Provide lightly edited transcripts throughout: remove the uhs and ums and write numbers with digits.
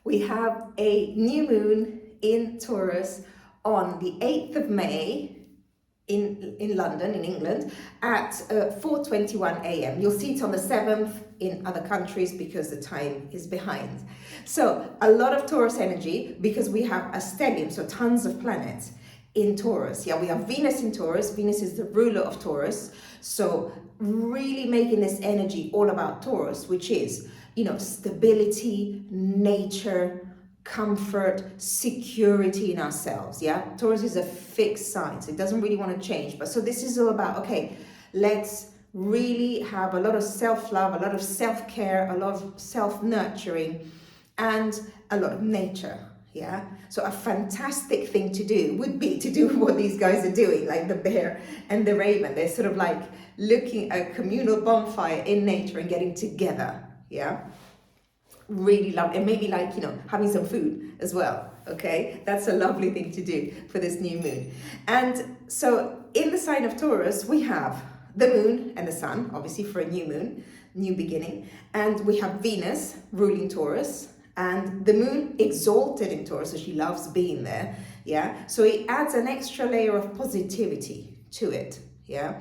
We have a new moon in Taurus on the 8th of May in London, in England, at 4:21 a.m. You'll see it on the 7th in other countries because the time is behind. So a lot of Taurus energy because we have a stellium, so tons of planets in Taurus. Yeah, we have Venus in Taurus. Venus is the ruler of Taurus. So really making this energy all about Taurus, which is, stability, nature, comfort, security in ourselves. Yeah, Taurus is a fixed sign, so it doesn't really want to change. But so this is all about, okay, let's really have a lot of self-love, a lot of self-care, a lot of self-nurturing, and a lot of nature. Yeah, so a fantastic thing to do would be to do what these guys are doing, like the bear and the raven. They're sort of like looking at a communal bonfire in nature and getting together. Yeah, really love, and maybe like, having some food as well. Okay, that's a lovely thing to do for this new moon. And so in the sign of Taurus, we have the moon and the sun, obviously for a new moon, new beginning. And we have Venus ruling Taurus, and the moon exalted in Taurus, so she loves being there. Yeah, so it adds an extra layer of positivity to it. Yeah,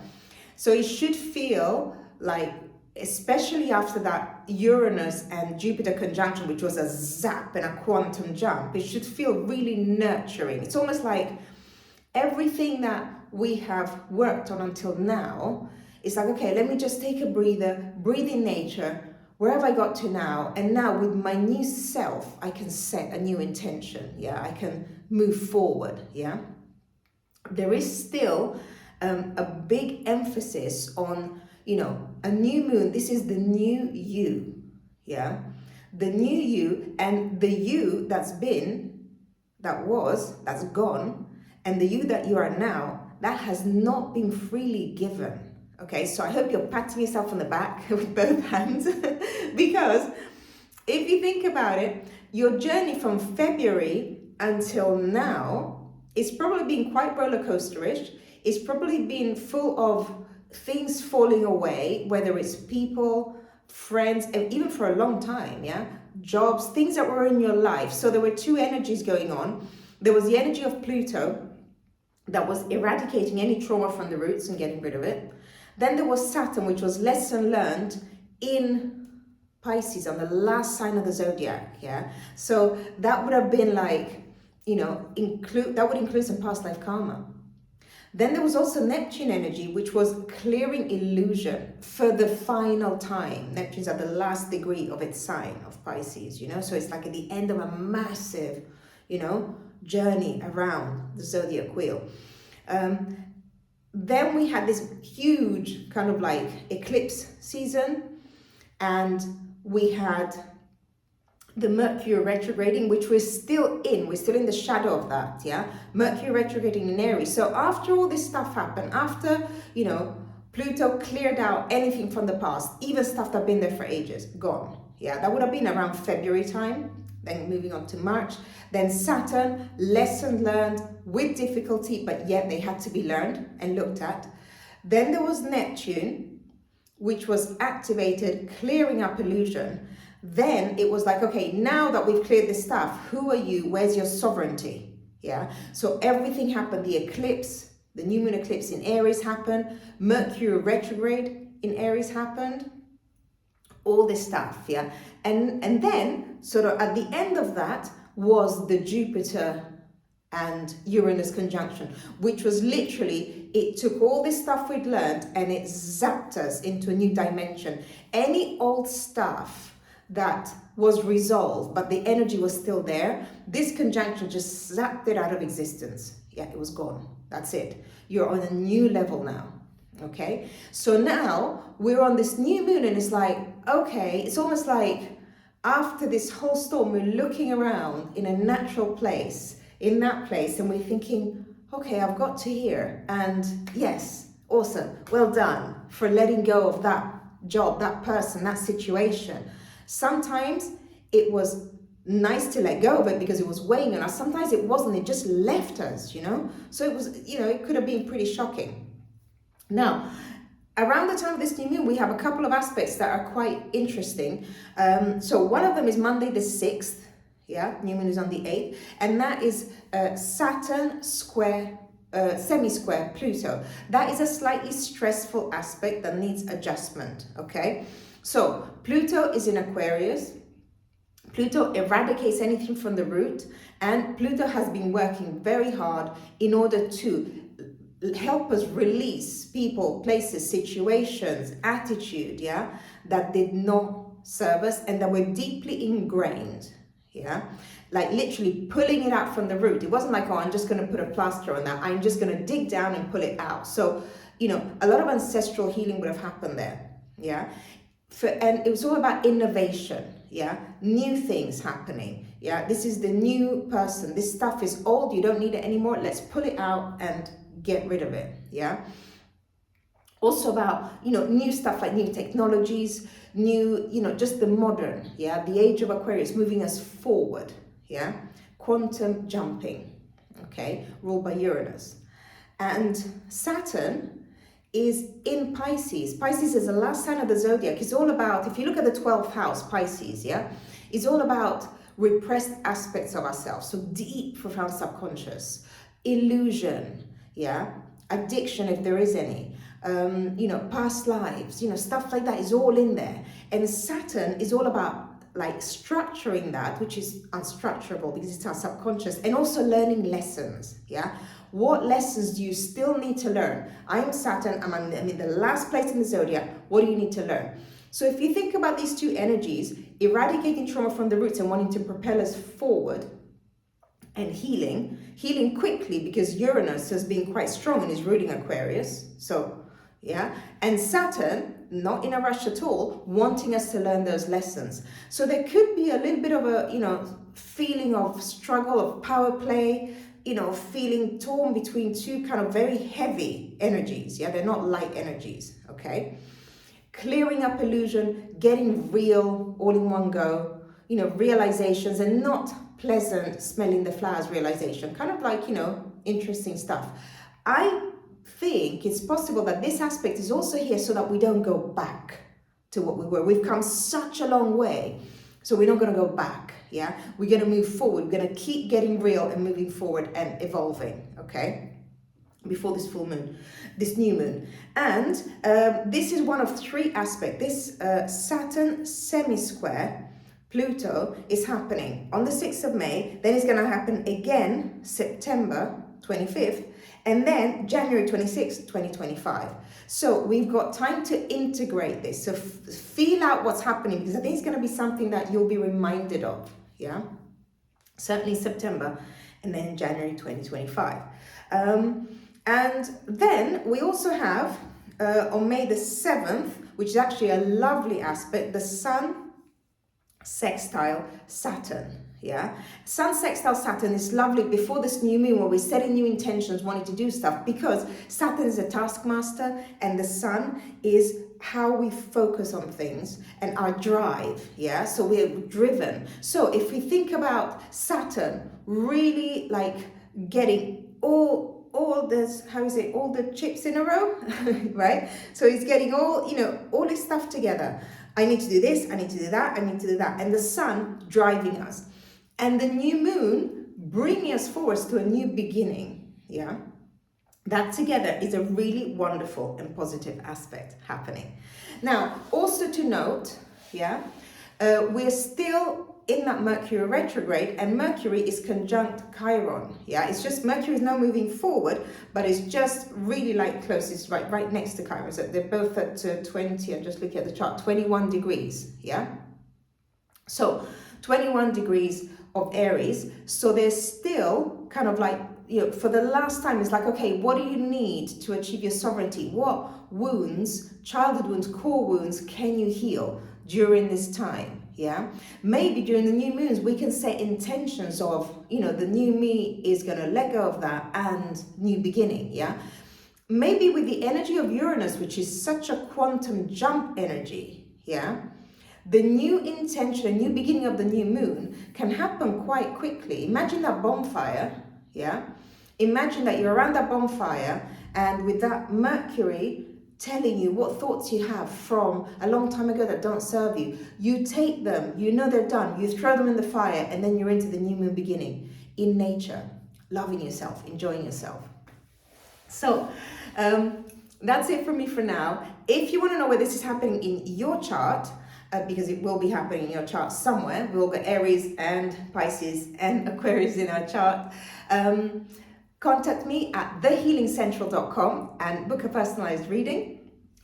so it should feel like, especially after that Uranus and Jupiter conjunction, which was a zap and a quantum jump, it should feel really nurturing. It's almost like everything that we have worked on until now, it's like, okay, let me just take a breather, breathe in nature, where have I got to now? And now with my new self, I can set a new intention. Yeah, I can move forward. Yeah, there is still a big emphasis on, a new moon. This is the new you. Yeah, the new you, and the you that's gone, and the you that you are now, that has not been freely given. Okay, so I hope you're patting yourself on the back with both hands because if you think about it, your journey from February until now is probably been quite roller coasterish. It's probably been full of things falling away, whether it's people, friends, and even for a long time, yeah, jobs, things that were in your life. So there were two energies going on. There was the energy of Pluto that was eradicating any trauma from the roots and getting rid of it. Then there was Saturn, which was lesson learned in Pisces, on the last sign of the zodiac. Yeah, so that would have been like, that would include some past life karma. Then there was also Neptune energy, which was clearing illusion for the final time. Neptune's at the last degree of its sign of Pisces, so it's like at the end of a massive, journey around the zodiac wheel. Then we had this huge kind of like eclipse season, and we had the Mercury retrograding, which we're still in the shadow of that. Yeah, Mercury retrograding in Aries. So after all this stuff happened, after, Pluto cleared out anything from the past, even stuff that's been there for ages, gone. Yeah, that would have been around February time. Then moving on to March. Then Saturn, lesson learned with difficulty, but yet they had to be learned and looked at. Then there was Neptune, which was activated, clearing up illusion. Then it was like, okay, now that we've cleared this stuff, who are you? Where's your sovereignty? Yeah, so everything happened. The eclipse, the new moon eclipse in Aries happened. Mercury retrograde in Aries happened. All this stuff, yeah. And then sort of at the end of that was the Jupiter and Uranus conjunction, which was literally, it took all this stuff we'd learned and it zapped us into a new dimension. Any old stuff that was resolved, but the energy was still there, this conjunction just zapped it out of existence. Yeah, it was gone. That's it. You're on a new level now. Okay, so now we're on this new moon, and it's like, okay, it's almost like after this whole storm, we're looking around in a natural place, in that place, and we're thinking, okay, I've got to here, and yes, awesome, well done for letting go of that job, that person, that situation. Sometimes it was nice to let go of it because it was weighing on us. Sometimes it wasn't, it just left us, so it was, it could have been pretty shocking. Now, around the time of this new moon, we have a couple of aspects that are quite interesting. So one of them is Monday the 6th, yeah, new moon is on the 8th, and that is Saturn square, semi-square Pluto. That is a slightly stressful aspect that needs adjustment, okay? So Pluto is in Aquarius. Pluto eradicates anything from the root, and Pluto has been working very hard in order to help us release people, places, situations, attitude, yeah, that did not serve us and that were deeply ingrained, yeah, like literally pulling it out from the root. It wasn't like, oh, I'm just going to put a plaster on that. I'm just going to dig down and pull it out. So, you know, a lot of ancestral healing would have happened there, yeah. And it was all about innovation, yeah, new things happening, yeah. This is the new person. This stuff is old. You don't need it anymore. Let's pull it out and get rid of it, yeah. Also about, you know, new stuff like new technologies, new, you know, just the modern, yeah, the age of Aquarius moving us forward, yeah, quantum jumping, okay, ruled by Uranus. And Saturn is in Pisces. Pisces is the last sign of the zodiac. It's all about, if you look at the 12th house, Pisces, yeah, it's all about repressed aspects of ourselves, so deep, profound subconscious, illusion, yeah, addiction if there is any, you know, past lives, you know, stuff like that is all in there. And Saturn is all about like structuring that, which is unstructurable because it's our subconscious, and also learning lessons, yeah. What lessons do you still need to learn? I am Saturn, I'm in the last place in the zodiac. What do you need to learn? So if you think about these two energies, eradicating trauma from the roots and wanting to propel us forward, and healing quickly because Uranus has been quite strong and is ruling Aquarius. So, yeah, and Saturn, not in a rush at all, wanting us to learn those lessons. So there could be a little bit of a, you know, feeling of struggle, of power play, you know, feeling torn between two kind of very heavy energies. Yeah, they're not light energies, okay? Clearing up illusion, getting real all in one go, you know, realizations, and not pleasant smelling the flowers realization, kind of like, you know, interesting stuff. I think it's possible that this aspect is also here so that we don't go back to what we were. We've come such a long way, so we're not going to go back, yeah? We're going to move forward. We're going to keep getting real and moving forward and evolving, okay? Before this full moon, this new moon. And this is one of three aspects. This Saturn semi-square Pluto is happening on the 6th of May, then it's going to happen again September 25th, and then January 26th, 2025. So we've got time to integrate this. So feel out what's happening, because I think it's going to be something that you'll be reminded of, yeah? Certainly September, and then January 2025. And then we also have, on May the 7th, which is actually a lovely aspect, the Sun sextile Saturn, yeah? Sun sextile Saturn is lovely before this new moon, where we're setting new intentions, wanting to do stuff, because Saturn is a taskmaster and the Sun is how we focus on things and our drive, yeah? So we're driven. So if we think about Saturn really like getting all this, how is it, all the chips in a row, right? So he's getting all, you know, all this stuff together. I need to do this, I need to do that, I need to do that. And the Sun driving us. And the new moon bringing us forward to a new beginning, yeah? That together is a really wonderful and positive aspect happening. Now, also to note, yeah, we're still in that Mercury retrograde, and Mercury is conjunct Chiron, yeah? It's just Mercury is now moving forward, but it's just really like close, it's right next to Chiron. So they're both at 20, I'm just looking at the chart, 21 degrees, yeah? So 21 degrees of Aries, so there's still kind of like, you know, for the last time, it's like, okay, what do you need to achieve your sovereignty? What wounds, childhood wounds, core wounds can you heal during this time? Yeah, maybe during the new moons we can set intentions of, you know, the new me is going to let go of that and new beginning. Yeah, maybe with the energy of Uranus, which is such a quantum jump energy. Yeah, the new intention, a new beginning of the new moon can happen quite quickly. Imagine that bonfire. Yeah, imagine that you're around that bonfire, and with that Mercury telling you what thoughts you have from a long time ago that don't serve you. You take them, you know they're done, you throw them in the fire, and then you're into the new moon beginning in nature, loving yourself, enjoying yourself. So that's it from me for now. If you want to know where this is happening in your chart, because it will be happening in your chart somewhere, we'll got Aries and Pisces and Aquarius in our chart. Contact me at thehealingcentral.com and book a personalized reading.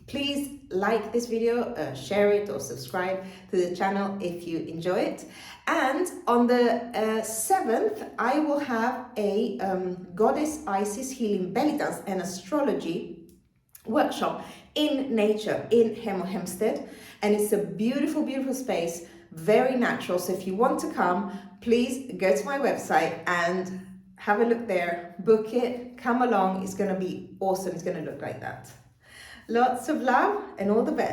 Please like this video, share it or subscribe to the channel if you enjoy it. And on the 7th, I will have a Goddess Isis Healing Belly Dance and Astrology workshop in nature in Hemel and it's a beautiful, beautiful space, very natural. So if you want to come, please go to my website and have a look there, book it, come along. It's going to be awesome. It's going to look like that. Lots of love and all the best.